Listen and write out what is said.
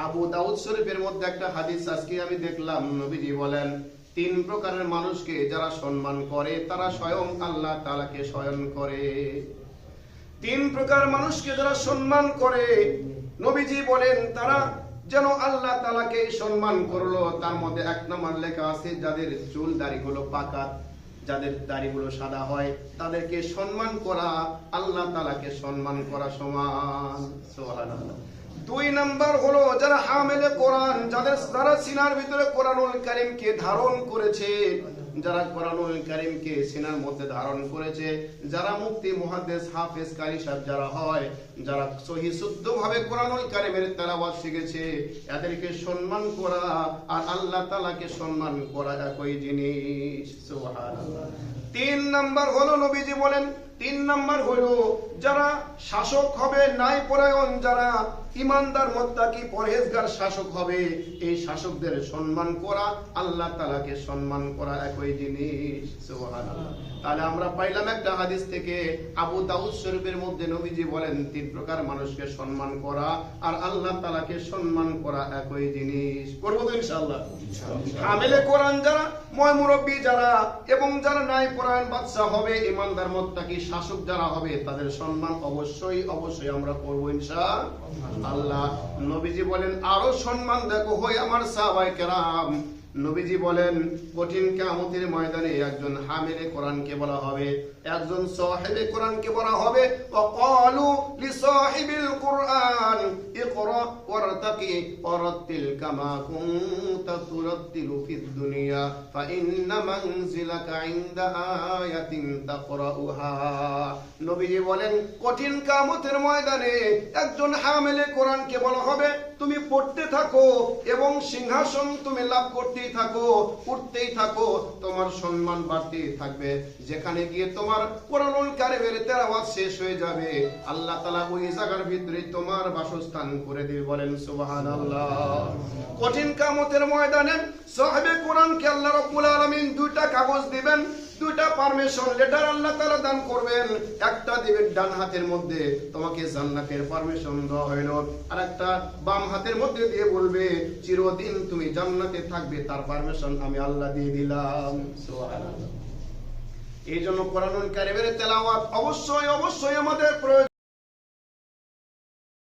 আবু দাউদ শরীফের মধ্যে একটা হাদিস আজকে আমি দেখলাম, নবীজি বলেন তিন প্রকারের মানুষকে যারা সম্মান করে তারা স্বয়ং আল্লাহ তাআলাকে স্মরণ করে। তিন প্রকার মানুষকে যারা সম্মান করে নবীজি বলেন তারা যেন আল্লাহ তাআলাকে সম্মান করলো। তার মধ্যে এক নম্বর লেখা আছে, যাদের চুল দাড়িগুলো পাকা, যাদের দাড়িগুলো সাদা হয় তাদেরকে সম্মান করা আল্লাহ তাআলাকে সম্মান করা সমান। সুবহানাল্লাহ। দুই নাম্বার হলো যারা হামেলে কোরআন, যারা সিনার ভিতরে কোরআনুল কারীমকে ধারণ করেছে, যারা কোরআনুল কারীমকে সিনার মধ্যে ধারণ করেছে, যারা মুফতি মুহাদ্দিস হাফেজ কারি সাহেব যারা হয়, যারা সহিহ শুদ্ধভাবে কোরআনুল কারীমের তেলাওয়াত শিখেছে, এদেরকে সম্মান করা আর আল্লাহ তাআলাকে সম্মান করা একই জিনিস। সুবহানাল্লাহ। তিন নাম্বার হলো নবীজি বলেন, তিন নাম্বার হলো যারা শাসক হবে, ন্যায় পরায়ণ, যারা ইমানদার মুত্তাকি পরহেজগার শাসক হবে, এই শাসকদের সম্মান করা আল্লাহ তাআলাকে সম্মান করা একই জিনিস। সুবহানাল্লাহ। তাহলে আমরা পাইলাম একটা হাদিস থেকে, আবু দাউদ শরীফের মধ্যে নবীজি বলেন তিন প্রকার মানুষকে সম্মান করা আর আল্লাহ তাআলাকে সম্মান করা একই জিনিস। করব তো ইনশাআল্লাহ। হামেলে কোরআন যারা, ময় মুরব্বি যারা, এবং যারা ন্যায় পরায়ণ বাদশা হবে, ইমানদার মুত্তাকি শাসক যারা হবে, তাদের সম্মান অবশ্যই অবশ্যই আমরা করব ইনশাআল্লাহ। নবীজি বলেন আরো সম্মান দেখো হয় আমার সাহাবায়ে কেরাম। নবীজি বলেন কঠিন কিয়ামতের ময়দানে একজন হামিলে কোরআনকে বলা হবে, একজন সাহিবে কোরআনকে বলা হবে, ওয়াকালু লিসাহিবিল কুরআন ইকরা ওয়ারতাকি ওয়ারাতিল কামা কুনতা তুরাতিলু ফিদ দুনিয়া ফাইন্না মানজিলাকা ইনদা আয়াতিন তাকরাউহা। নবীজি বলেন কঠিন কিয়ামতের ময়দানে একজন হামিলে কোরআনকে বলা হবে, তুমি পড়তে থাকো এবং সিংহাসন তুমি লাভ করতেই থাকো, উঠতেই থাকো, তোমার সম্মান বাড়তেই থাকবে। যেখানে গিয়ে তোমার কোরআনুল কারীমের তেলাওয়াত শেষ হয়ে যাবে, আল্লাহ তাআলা ওই জায়গার ভিতরে তোমার বাসস্থান করে দিবে। বলেন সুবহানাল্লাহ। কঠিন কিয়ামতের ময়দানে সাহাবে কোরআনকে আল্লাহ রাব্বুল আলামিন দুইটা কাগজ দিবেন, দুইটা পারমিশন লেটার আল্লাহ তাআলা দান করবেন। একটা দিবেন ডান হাতের মধ্যে, তোমাকে জান্নাতের পারমিশন দেওয়া হইল, আর একটা বাম হাতের মধ্যে দিয়ে বলবে চিরদিন তুমি জান্নাতে থাকবে, তার পারমিশন আমি আল্লাহ দিয়ে দিলাম। সুবহানাল্লাহ। এই জন্য কোরআনুল কারীমের তেলাওয়াত অবশ্যই অবশ্যই আমাদের প্রয়োজন।